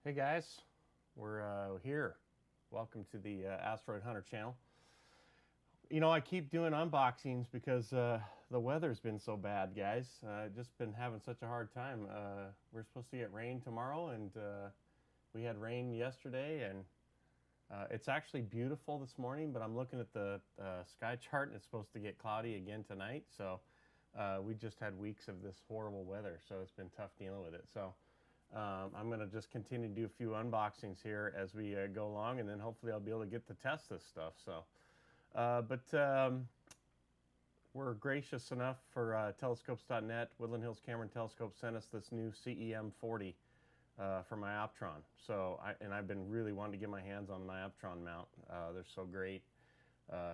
Hey guys, we're here. Welcome to the Asteroid Hunter channel. You know, I keep doing unboxings because the weather's been so bad, guys. Just been having such a hard time. We're supposed to get rain tomorrow, and we had rain yesterday, and it's actually beautiful this morning. But I'm looking at the sky chart, and it's supposed to get cloudy again tonight. So we just had weeks of this horrible weather, so it's been tough dealing with it. So I'm going to just continue to do a few unboxings here as we go along, and then hopefully I'll be able to get to test this stuff. So, we're gracious enough for telescopes.net. Woodland Hills Camera and Telescope sent us this new CEM40 from Ioptron. So, I've been really wanting to get my hands on an Ioptron mount. They're so great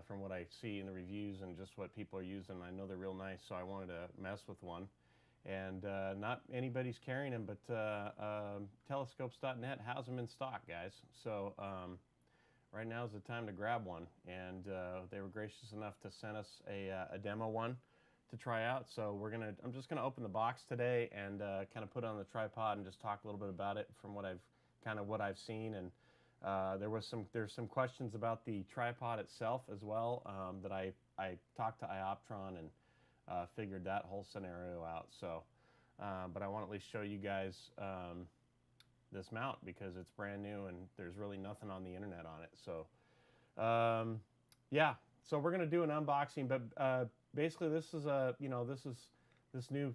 from what I see in the reviews and just what people are using. I know they're real nice, so I wanted to mess with one. And not anybody's carrying them, but telescopes.net has them in stock, guys. So right now is the time to grab one. And they were gracious enough to send us a demo one to try out. So I'm just gonna open the box today and kind of put it on the tripod and just talk a little bit about it from what I've seen. And there's some questions about the tripod itself as well that I talked to Ioptron and figured that whole scenario out. So, but I want to at least show you guys this mount because it's brand new and there's really nothing on the internet on it. So, yeah. So we're gonna do an unboxing, but basically this is this new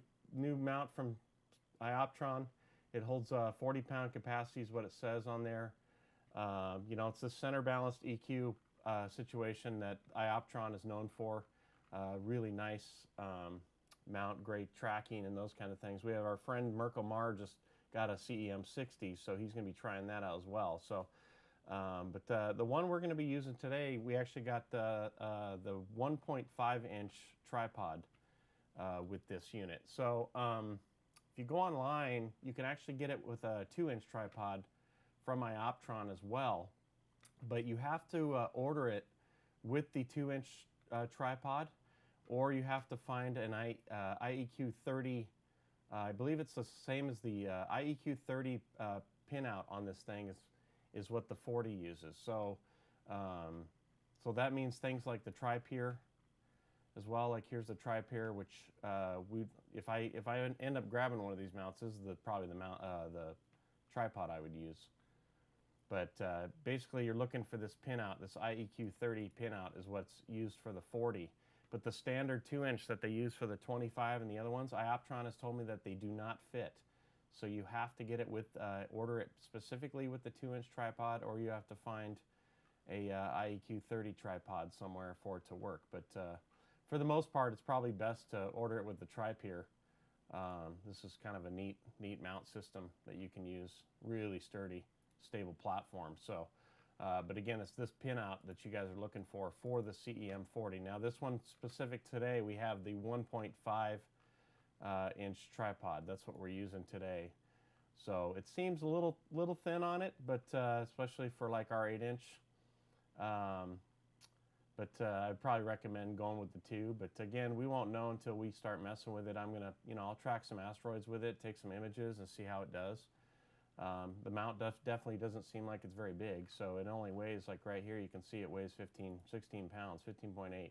mount from Ioptron. It holds 40-pound capacity is what it says on there. It's the center balanced EQ situation that Ioptron is known for. Really nice mount, great tracking and those kind of things. We have our friend Merkel Marr just got a CEM60, so he's going to be trying that out as well. So, but the one we're going to be using today, we actually got the 1.5-inch tripod with this unit. So if you go online, you can actually get it with a 2-inch tripod from Ioptron as well, but you have to order it with the 2-inch tripod, or you have to find an IEQ 30. I believe it's the same as the IEQ 30 pinout on this thing is what the 40 uses. So, so that means things like the tri-pier as well. Like here's the tri-pier, which if I end up grabbing one of these mounts, this is probably the tripod I would use. But basically, you're looking for this pinout. This IEQ 30 pinout is what's used for the 40. But the standard 2-inch that they use for the 25 and the other ones, Ioptron has told me that they do not fit. So you have to get it with, order it specifically with the 2-inch tripod, or you have to find a IEQ 30 tripod somewhere for it to work. But for the most part, it's probably best to order it with the tri-pier. This is kind of a neat mount system that you can use. Really sturdy, stable platform. So, but again, it's this pinout that you guys are looking for the CEM40. Now, this one specific today, we have the 1.5 inch tripod. That's what we're using today. So it seems a little thin on it, but especially for like our 8-inch. But I'd probably recommend going with the 2. But again, we won't know until we start messing with it. I'm gonna, I'll track some asteroids with it, take some images, and see how it does. The mount definitely doesn't seem like it's very big, so it only weighs, like right here you can see it weighs 16 pounds, 15.8,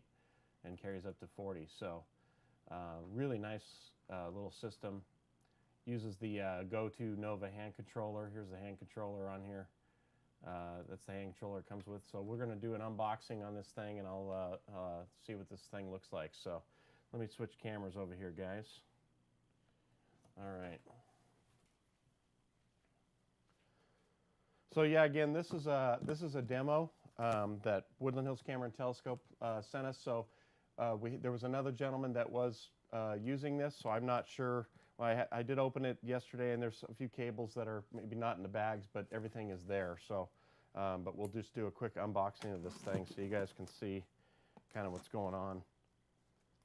and carries up to 40. So really nice little system. Uses the go-to Nova hand controller. Here's the hand controller on here. That's the hand controller it comes with. So we're going to do an unboxing on this thing, and I'll see what this thing looks like. So let me switch cameras over here, guys. All right. So yeah, again, this is a demo that Woodland Hills Camera and Telescope sent us. So there was another gentleman that was using this, so I'm not sure. Well, I did open it yesterday, and there's a few cables that are maybe not in the bags, but everything is there. So, but we'll just do a quick unboxing of this thing so you guys can see kind of what's going on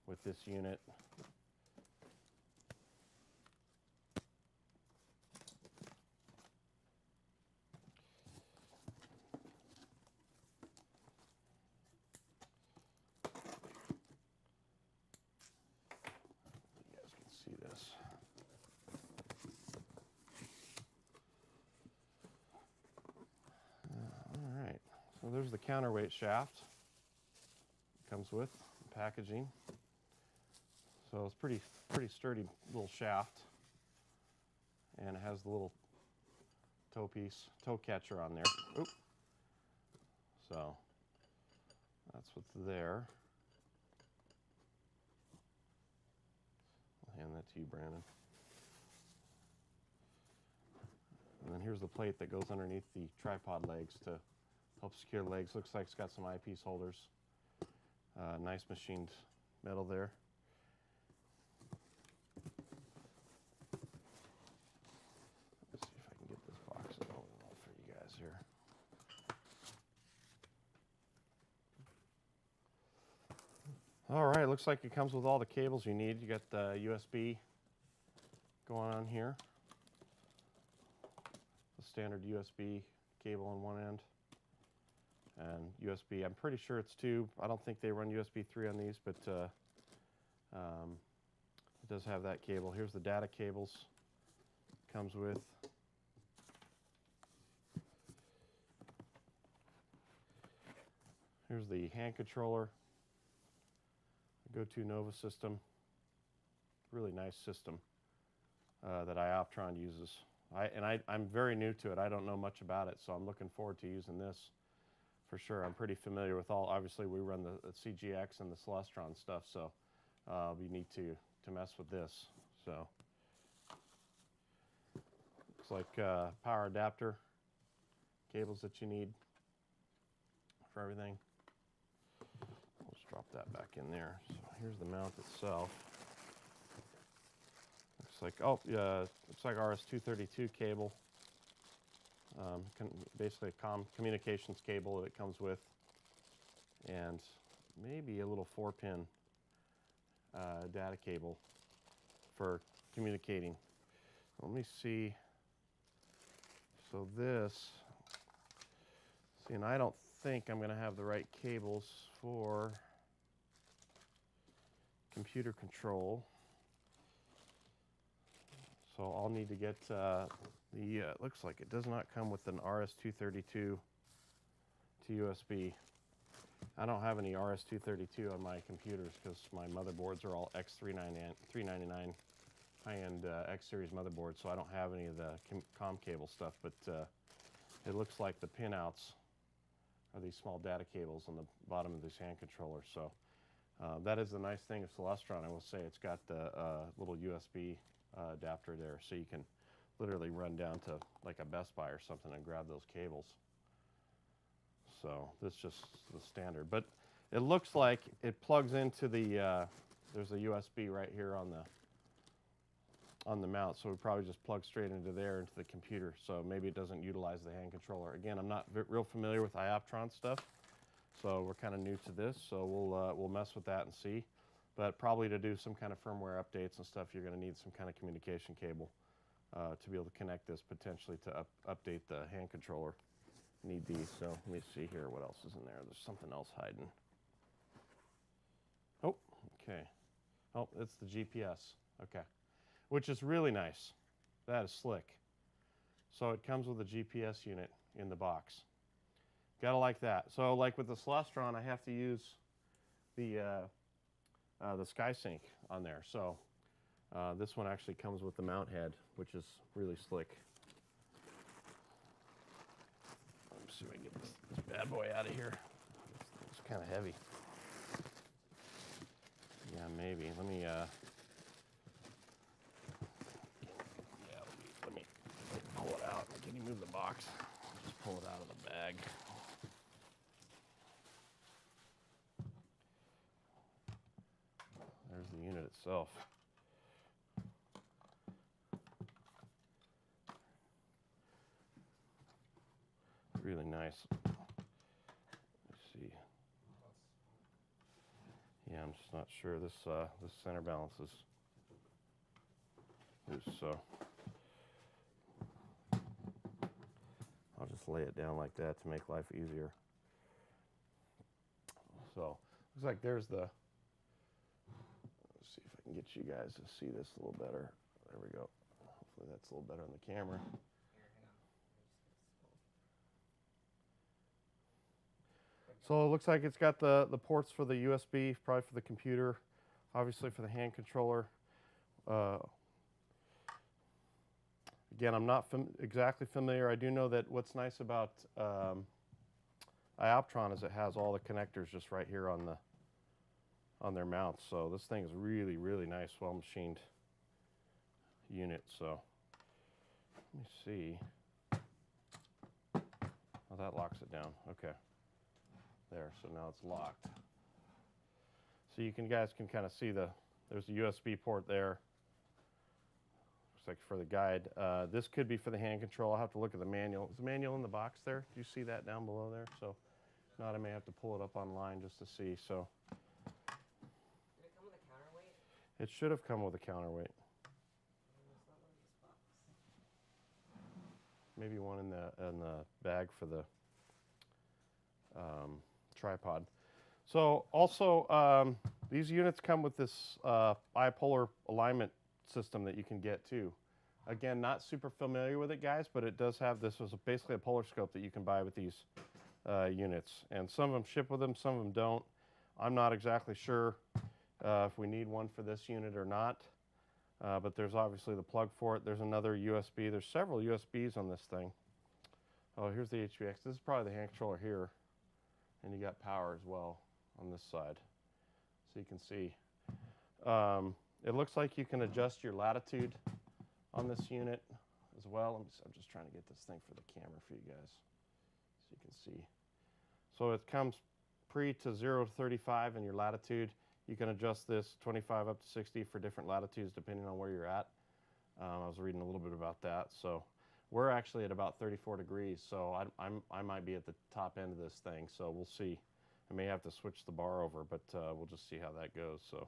with this unit. See this. So there's the counterweight shaft. It comes with the packaging. So it's pretty sturdy little shaft. And it has the little toe catcher on there. Oop. So that's what's there. I'll hand that to you, Brandon. And then here's the plate that goes underneath the tripod legs to help secure the legs. Looks like it's got some eyepiece holders. Nice machined metal there. Let's see if I can get this box open for you guys here. All right, looks like it comes with all the cables you need. You got the USB going on here. The standard USB cable on one end. And USB, I'm pretty sure it's 2. I don't think they run USB 3 on these, but it does have that cable. Here's the data cables. Comes with. Here's the hand controller. Go-to Nova system. Really nice system that Ioptron uses. I'm very new to it. I don't know much about it, so I'm looking forward to using this for sure. I'm pretty familiar with all. Obviously, we run the CGX and the Celestron stuff, so we need to mess with this. So looks like power adapter cables that you need for everything. Let's drop that back in there. So here's the mount itself. Looks like RS-232 cable. Basically a communications cable that it comes with, and maybe a little 4-pin data cable for communicating. Let me see. So and I don't think I'm going to have the right cables for computer control. So I'll need to get it looks like it does not come with an RS-232 to USB. I don't have any RS-232 on my computers because my motherboards are all X399 high-end X-series motherboards, so I don't have any of the COM cable stuff, but it looks like the pinouts are these small data cables on the bottom of this hand controller. So that is the nice thing of Celestron. I will say it's got the little USB adapter there, so you can literally run down to like a Best Buy or something and grab those cables. So this is just the standard, but it looks like it plugs into the there's a USB right here on the mount, so we probably just plug straight into there into the computer, so maybe it doesn't utilize the hand controller. Again, I'm not real familiar with Ioptron stuff, so we're kind of new to this, so we'll mess with that and see. But probably to do some kind of firmware updates and stuff, you're going to need some kind of communication cable to be able to connect this potentially to update the hand controller. Need these, so let me see here what else is in there. There's something else hiding. Oh, okay. Oh, it's the GPS. Okay. Which is really nice. That is slick. So it comes with a GPS unit in the box. Gotta like that. So like with the Celestron, I have to use the SkySync on there. So this one actually comes with the mount head, which is really slick. Let me see if I can get this bad boy out of here. It's kind of heavy. Yeah, maybe. Let me pull it out. Can you move the box? Just pull it out of the bag. There's the unit itself. Really nice. Let's see. Yeah, I'm just not sure. This center balance is loose, so I'll just lay it down like that to make life easier. So looks like there's the. Let's see if I can get you guys to see this a little better. There we go. Hopefully that's a little better on the camera. So it looks like it's got the ports for the USB, probably for the computer, obviously for the hand controller. Again, I'm not exactly familiar. I do know that what's nice about Ioptron is it has all the connectors just right here on their mounts. So this thing is really, really nice, well machined unit. So let me see. Oh, that locks it down. Okay. There, so now it's locked. So you guys can kind of see there's a USB port there. Looks like for the guide. This could be for the hand control. I'll have to look at the manual. Is the manual in the box there? Do you see that down below there? So if not, I may have to pull it up online just to see. So Did it come with a counterweight? it should have come with a counterweight. Maybe one in the bag for the tripod. So also these units come with this bipolar alignment system that you can get too. Again, not super familiar with it, guys, but it does have this as basically a polar scope that you can buy with these units. And some of them ship with them, some of them don't. I'm not exactly sure if we need one for this unit or not. But there's obviously the plug for it. There's another USB. There's several USBs on this thing. Oh, here's the HVX. This is probably the hand controller here. And you got power as well on this side. So you can see. It looks like you can adjust your latitude on this unit as well. I'm just trying to get this thing for the camera for you guys so you can see. So it comes pre to 0 to 35 in your latitude. You can adjust this 25 up to 60 for different latitudes depending on where you're at. I was reading a little bit about that. So we're actually at about 34 degrees, so I might be at the top end of this thing. So we'll see. I may have to switch the bar over, but we'll just see how that goes. So,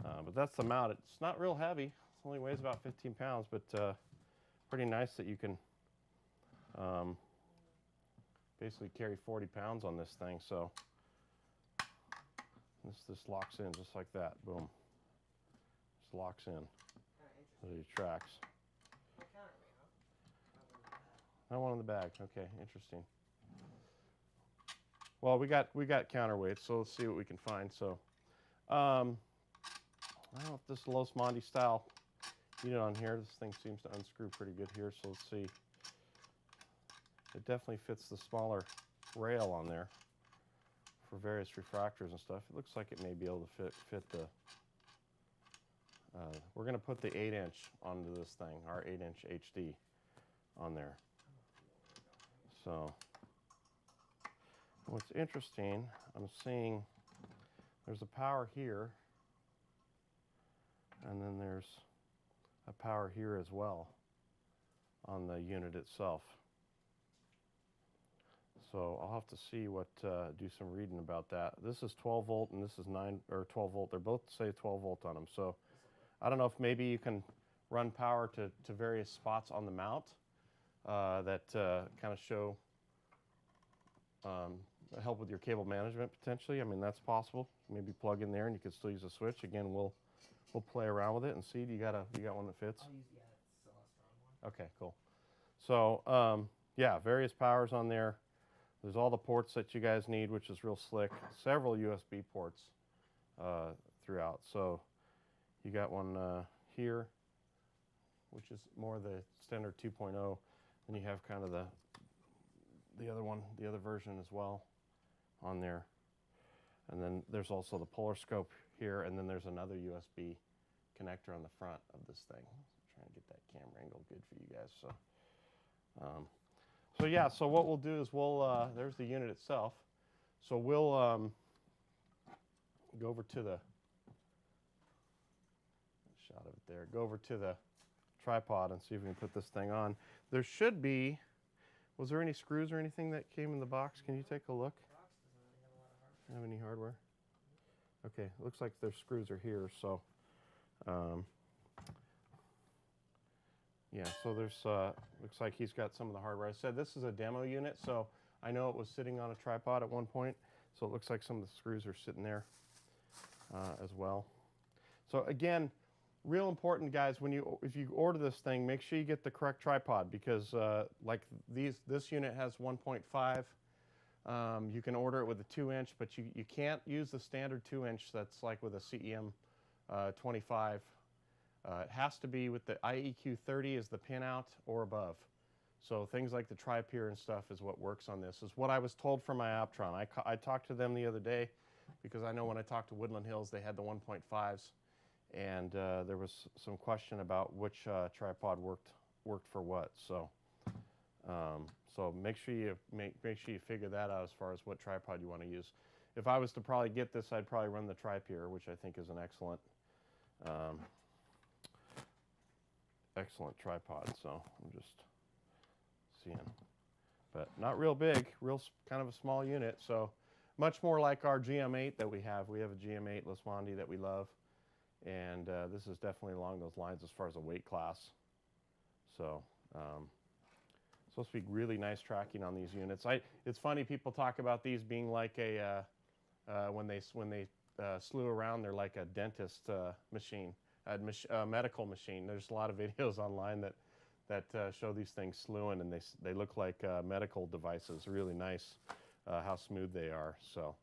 but that's the mount. It's not real heavy. It only weighs about 15 pounds, but pretty nice that you can basically carry 40 pounds on this thing. So. This locks in just like that. Boom. Just locks in. So it tracks. Not one in the bag. Okay, interesting. Well, we got counterweights, so let's see what we can find. So, I don't know if this Los Monte style unit on here. This thing seems to unscrew pretty good here. So let's see. It definitely fits the smaller rail on there for various refractors and stuff. It looks like it may be able to fit the, we're going to put the 8-inch onto this thing, our 8-inch HD on there. So what's interesting, I'm seeing there's a power here, and then there's a power here as well on the unit itself. So I'll have to see do some reading about that. This is 12 volt and this is 12 volt. They're both say 12 volt on them. So I don't know if maybe you can run power to various spots on the mount that kind of show help with your cable management potentially. I mean, that's possible. Maybe plug in there and you can still use a switch. Again, we'll play around with it and see. You got one that fits? I'll use, yeah, it's still a strong one. Okay, cool. So yeah, various powers on there. There's all the ports that you guys need, which is real slick. Several USB ports throughout. So you got one here, which is more the standard 2.0. Then you have kind of the other one, the other version as well on there. And then there's also the polar scope here, and then there's another USB connector on the front of this thing. So trying to get that camera angle good for you guys. So yeah, so what we'll do is there's the unit itself. So we'll go over to the shot of it there. Go over to the tripod and see if we can put this thing on. There should be, was there any screws or anything that came in the box? Can you take a look? The box doesn't really have a lot of hardware. Have any hardware? Okay, looks like their screws are here, so yeah, so there's looks like he's got some of the hardware. I said this is a demo unit, so I know it was sitting on a tripod at one point, so it looks like some of the screws are sitting there as well. So again, real important, guys, if you order this thing, make sure you get the correct tripod, because like this unit has 1.5 You can order it with a 2-inch, but you can't use the standard 2-inch that's like with a CEM25. It has to be with the IEQ30 is the pinout or above. So things like the tri-pier and stuff is what works on this, is what I was told from Ioptron. I talked to them the other day because I know when I talked to Woodland Hills, they had the 1.5s, and there was some question about which tripod worked for what. So so make sure you figure that out as far as what tripod you want to use. If I was to probably get this, I'd probably run the tri-pier, which I think is an excellent excellent tripod. So I'm just seeing, but not real big, kind of a small unit. So much more like our GM8 that we have. We have a GM8 Liswandi that we love, and this is definitely along those lines as far as a weight class. So supposed to be really nice tracking on these units. It's funny, people talk about these being like a when they slew around, they're like a dentist machine, a medical machine. There's a lot of videos online that show these things slewing, and they look like medical devices. Really nice how smooth they are. So,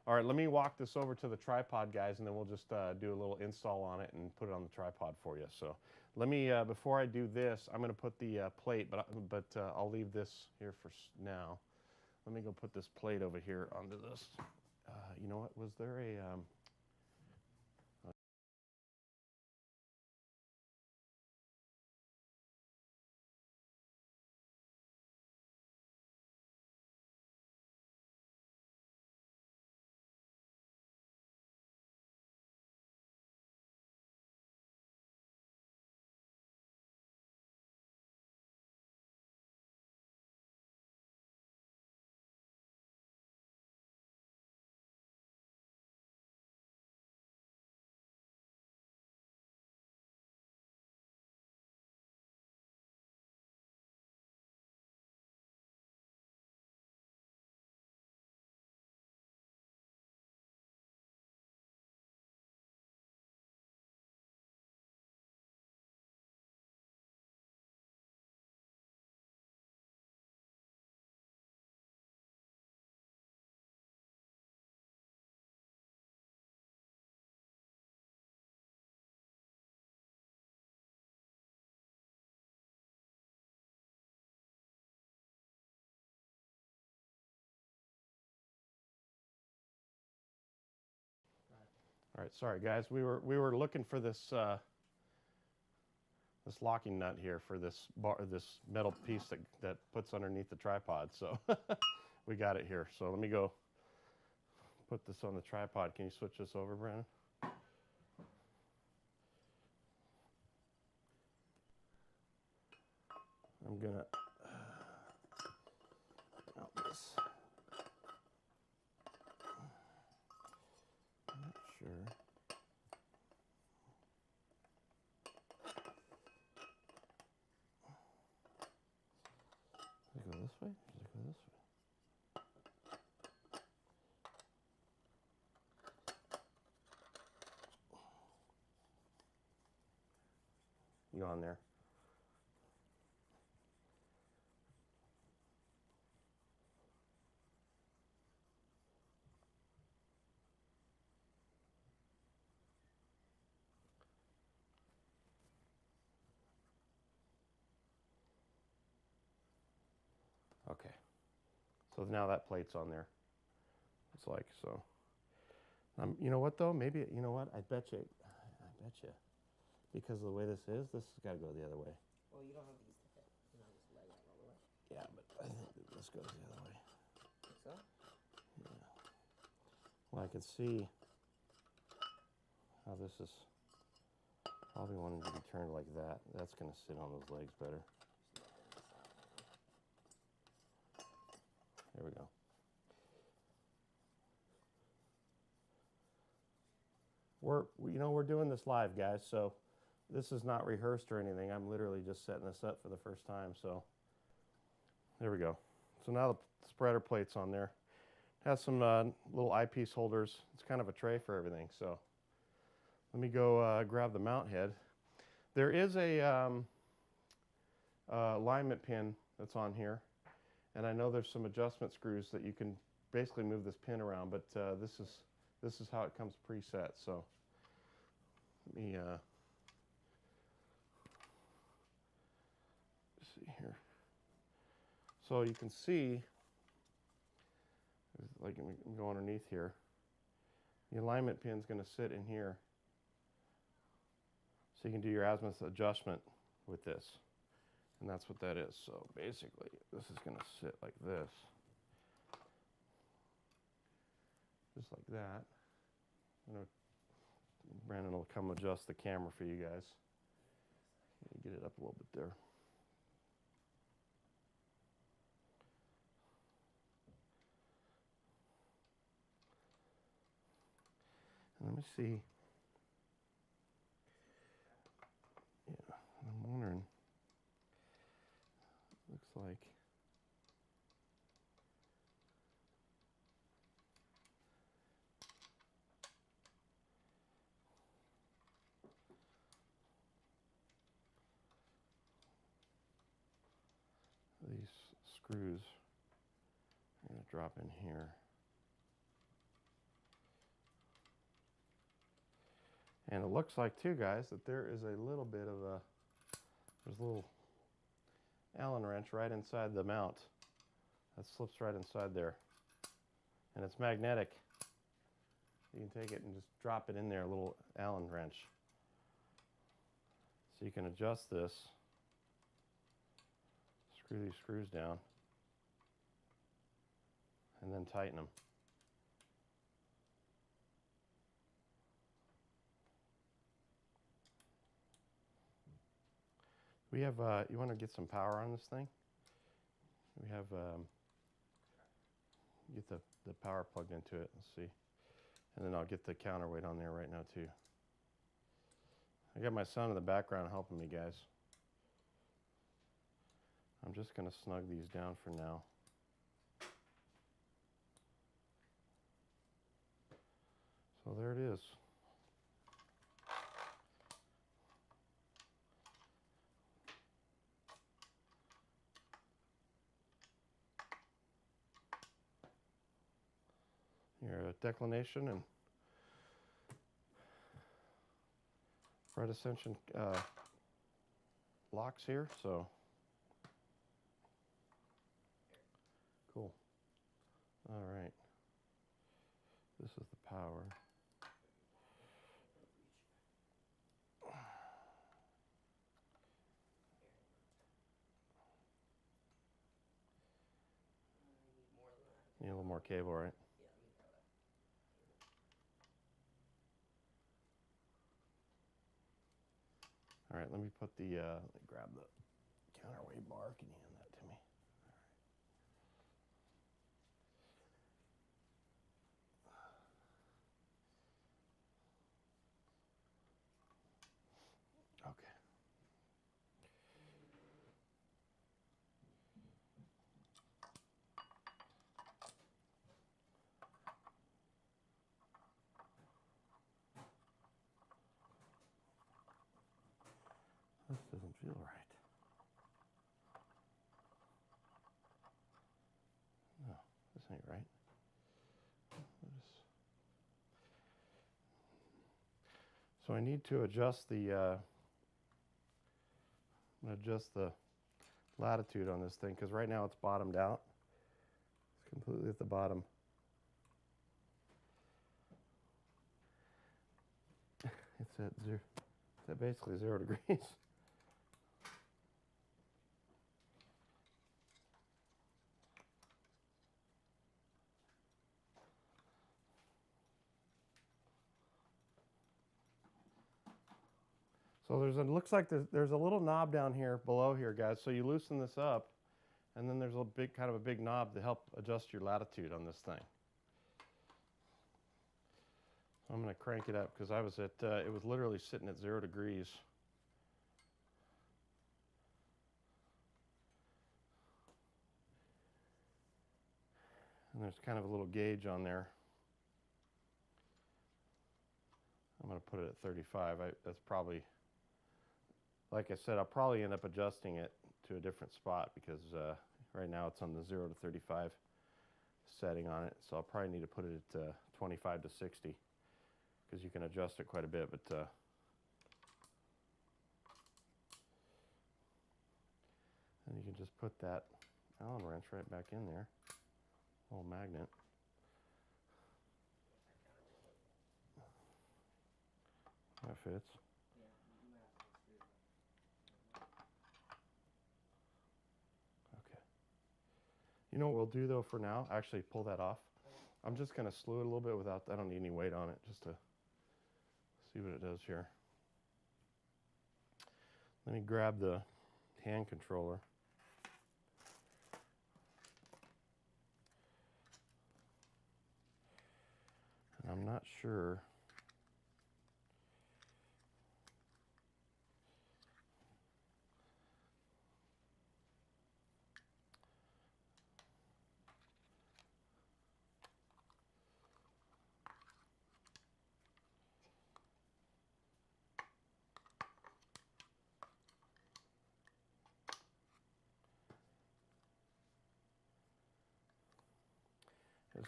all right, let me walk this over to the tripod, guys, and then we'll just do a little install on it and put it on the tripod for you. So let me, before I do this, I'm going to put the plate, but I'll leave this here for now. Let me go put this plate over here onto this. You know what? Was there a... All right, sorry guys, we were looking for this this locking nut here for this metal piece that puts underneath the tripod. So we got it here. So let me go put this on the tripod. Can you switch this over, Brandon? I'm gonna mount this. I'm not sure. Does it go this way? Does it go this way? You on there? Okay. So now that plate's on there. It's like so. You know what though? Maybe you know what? I bet you, because of the way this has got to go the other way. Well, you don't have these to fit. You know, just leg that all the way. Yeah, but I think that this goes the other way. Think so? Yeah. Well, I can see how this is probably wanting to be turned like that. That's going to sit on those legs better. There we go. We're doing this live, guys, so this is not rehearsed or anything. I'm literally just setting this up for the first time. So there we go. So now the spreader plate's on there. It has some little eyepiece holders. It's kind of a tray for everything. So let me go grab the mount head. There is a alignment pin that's on here, and I know there's some adjustment screws that you can basically move this pin around, but this is how it comes preset. So let me see here. So you can see, like, let me go underneath here. The alignment pin is going to sit in here. So you can do your azimuth adjustment with this. And that's what that is. So basically, this is going to sit like this. Just like that. Brandon will come adjust the camera for you guys. Get it up a little bit there. Let me see. Yeah, I'm wondering. Looks like. These screws are going to drop in here. And it looks like, too, guys, that there is a little bit of there's a little Allen wrench right inside the mount. That slips right inside there. And it's magnetic. You can take it and just drop it in there, a little Allen wrench. So you can adjust this. Screw these screws down. And then tighten them. We have, you want to get some power on this thing? We have, get the power plugged into it. Let's see. And then I'll get the counterweight on there right now too. I got my son in the background helping me, guys. I'm just going to snug these down for now. So there it is. Your declination and right ascension locks here, so cool. All right, this is the power. Need a little more cable, right? All right, let me put the, grab the counterweight bar. Can you hand that to me? All right. Okay. This doesn't feel right. No, this ain't right. So I need to adjust the, I'm going to adjust the latitude on this thing because right now it's bottomed out. It's completely at the bottom. It's at zero. It's at basically 0 degrees. So looks like there's a little knob down here below here, guys. So you loosen this up, and then there's a kind of a big knob to help adjust your latitude on this thing. I'm going to crank it up because it was literally sitting at 0 degrees. And there's kind of a little gauge on there. I'm going to put it at 35. That's probably, like I said, I'll probably end up adjusting it to a different spot because right now it's on the 0 to 35 setting on it, so I'll probably need to put it at 25 to 60 because you can adjust it quite a bit. But and you can just put that Allen wrench right back in there, little magnet. That fits. Okay. You know what we'll do though for now? Actually, pull that off. I'm just going to slew it a little bit without, I don't need any weight on it, just to see what it does here. Let me grab the hand controller. And I'm not sure.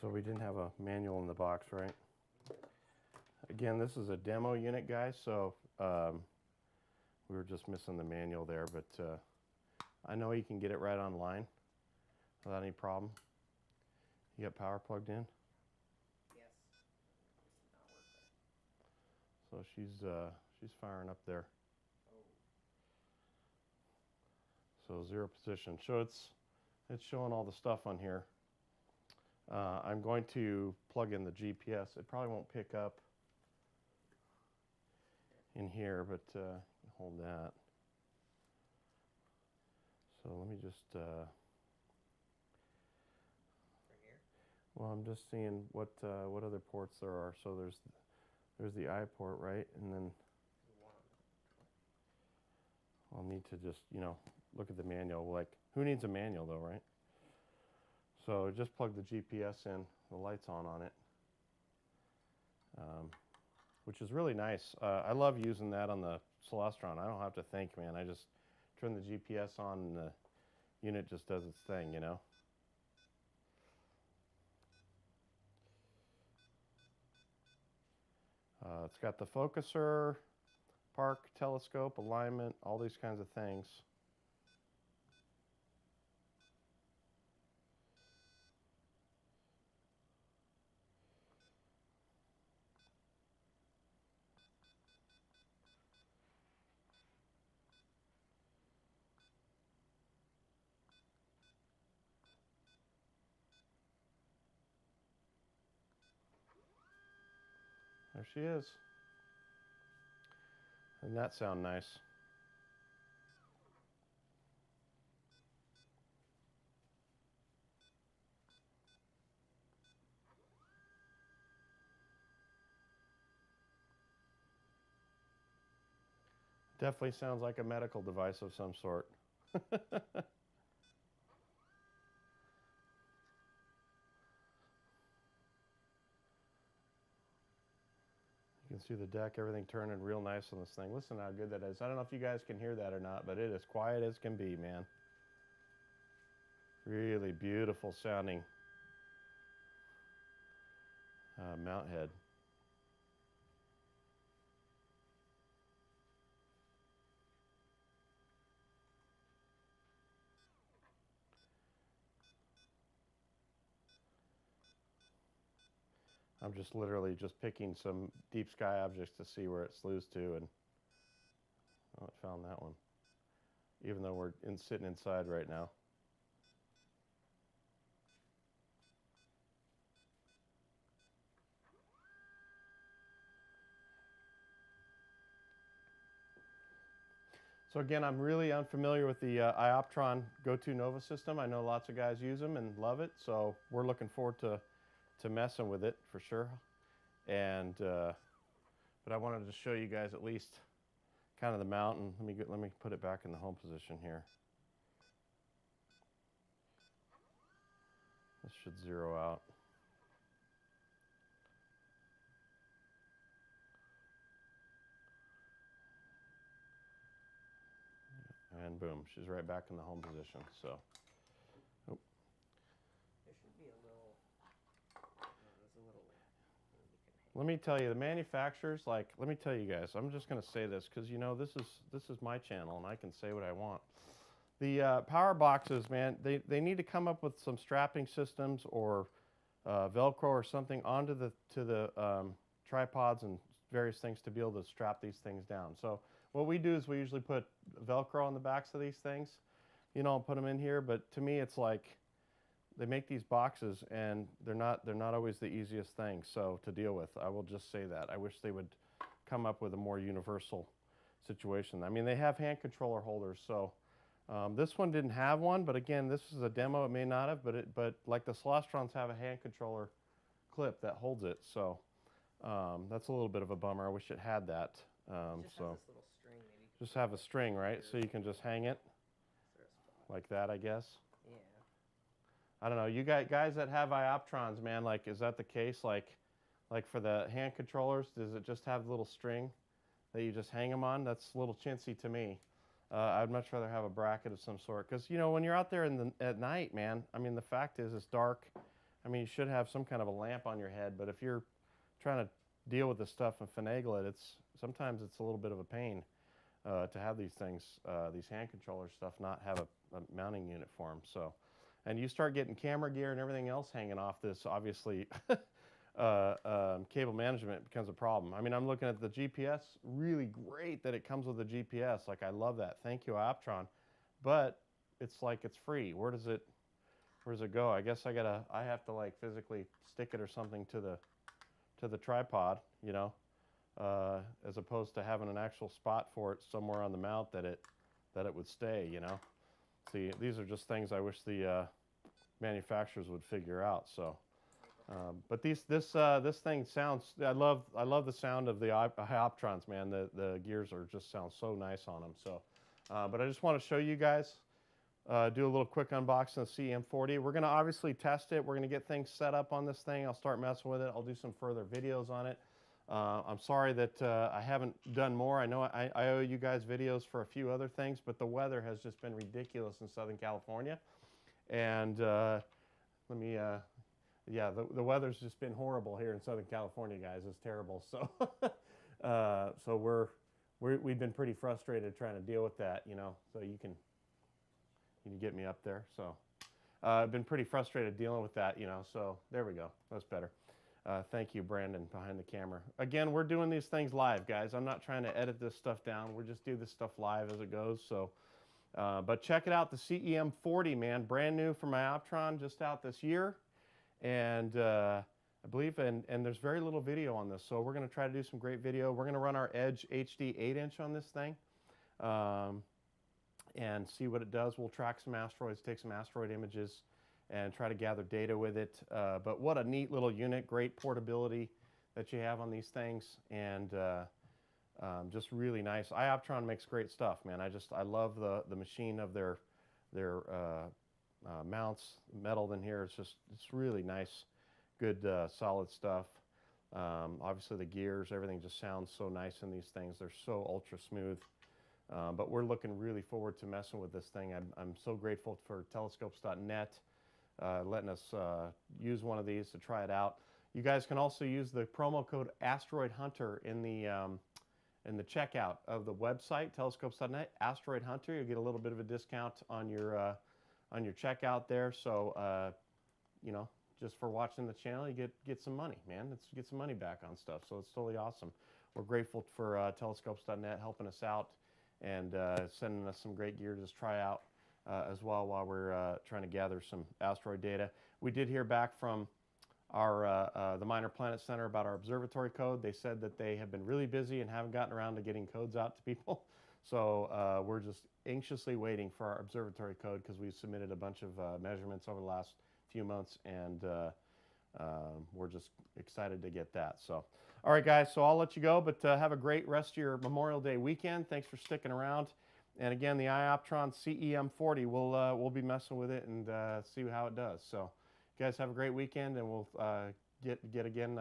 So we didn't have a manual in the box, right? Again, this is a demo unit, guys, so we were just missing the manual there, but I know you can get it right online without any problem. You got power plugged in? Yes. Not working. So she's firing up there. Oh. So 0 position. So it's showing all the stuff on here. I'm going to plug in the GPS. It probably won't pick up in here, but hold that. So let me just. For here? Well, I'm just seeing what other ports there are. So there's the I port, right, and then I'll need to just look at the manual. Like, who needs a manual though, right? So just plug the GPS in, the light's on it, which is really nice. I love using that on the Celestron. I don't have to think, man. I just turn the GPS on and the unit just does its thing, It's got the focuser, park, telescope, alignment, all these kinds of things. There she is. Doesn't that sound nice? Definitely sounds like a medical device of some sort. You can see the deck, everything turning real nice on this thing. Listen how good that is. I don't know if you guys can hear that or not, but it is quiet as can be, man. Really beautiful sounding mount head. I'm just literally just picking some deep sky objects to see where it slews to, and oh, it found that one. Even though we're sitting inside right now. So again, I'm really unfamiliar with the Ioptron Go-To Nova system. I know lots of guys use them and love it, so we're looking forward to messing with it for sure. And but I wanted to show you guys at least kind of the mount, and let me put it back in the home position here. This should zero out. And boom, she's right back in the home position. So, There should be a little let me tell you, the manufacturers, like, let me tell you guys, I'm just going to say this because, you know, this is my channel and I can say what I want. The power boxes, man, they need to come up with some strapping systems or Velcro or something onto the tripods and various things to be able to strap these things down. So what we do is we usually put Velcro on the backs of these things, you know, put them in here. But to me, it's like they make these boxes and they're not always the easiest thing to deal with. I will just say that. I wish they would come up with a more universal situation. I mean, they have hand controller holders, so this one didn't have one, but again, this is a demo. It may not have, but like the Celostrons have a hand controller clip that holds it, so that's a little bit of a bummer. I wish it had that. Just have this little string, maybe. Just have a string, right? So you can just hang it like that, I guess. Yeah. I don't know. You guys that have Ioptrons, man, like, is that the case? Like for the hand controllers, does it just have a little string that you just hang them on? That's a little chintzy to me. I'd much rather have a bracket of some sort. Because, you know, when you're out there at night, man, I mean, the fact is it's dark. I mean, you should have some kind of a lamp on your head. But if you're trying to deal with this stuff and finagle it, sometimes it's a little bit of a pain to have these things, these hand controller stuff, not have a mounting unit for them. So, and you start getting camera gear and everything else hanging off this, obviously, cable management becomes a problem. I mean, I'm looking at the GPS, really great that it comes with the GPS. Like, I love that. Thank you, Ioptron. But it's like it's free. Where does it go? I guess I have to like physically stick it or something to the tripod, you know, as opposed to having an actual spot for it somewhere on the mount that it would stay, you know. See, these are just things I wish the manufacturers would figure out. So. But this thing sounds. I love the sound of the Ioptrons, man. The gears just sound so nice on them. So, but I just want to show you guys, do a little quick unboxing of the CEM40. We're going to obviously test it. We're going to get things set up on this thing. I'll start messing with it. I'll do some further videos on it. I'm sorry that I haven't done more. I know I owe you guys videos for a few other things, but the weather has just been ridiculous in Southern California, and let me. Yeah, the weather's just been horrible here in Southern California, guys. It's terrible. So, so we've been pretty frustrated trying to deal with that, you know. So you can get me up there. So, I've been pretty frustrated dealing with that, you know. So there we go. That's better. Thank you, Brandon, behind the camera. Again, we're doing these things live, guys. I'm not trying to edit this stuff down. We're just do this stuff live as it goes. So, but check it out, the CEM40, man, brand new from Ioptron, just out this year. And I believe, and there's very little video on this, so we're going to try to do some great video. We're going to run our Edge HD 8-inch on this thing and see what it does. We'll track some asteroids, take some asteroid images, and try to gather data with it. But what a neat little unit, great portability that you have on these things, and just really nice. Ioptron makes great stuff, man. I love the machine of their mounts, metal in here. It's really nice, good solid stuff. Obviously the gears, everything just sounds so nice in these things. They're so ultra smooth. But we're looking really forward to messing with this thing. I'm so grateful for telescopes.net letting us use one of these to try it out. You guys can also use the promo code Asteroid Hunter in the checkout of the website, telescopes.net, Asteroid Hunter. You'll get a little bit of a discount on your checkout there. So, you know, just for watching the channel, you get some money, man. Get some money back on stuff. So it's totally awesome. We're grateful for telescopes.net helping us out and sending us some great gear to just try out as well while we're trying to gather some asteroid data. We did hear back from the Minor Planet Center about our observatory code. They said that they have been really busy and haven't gotten around to getting codes out to people. So we're just anxiously waiting for our observatory code because we've submitted a bunch of measurements over the last few months, and we're just excited to get that. So, all right, guys, so I'll let you go, but have a great rest of your Memorial Day weekend. Thanks for sticking around. And again, the Ioptron CEM40, we'll be messing with it and see how it does. So, you guys have a great weekend, and we'll get again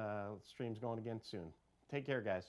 streams going again soon. Take care, guys.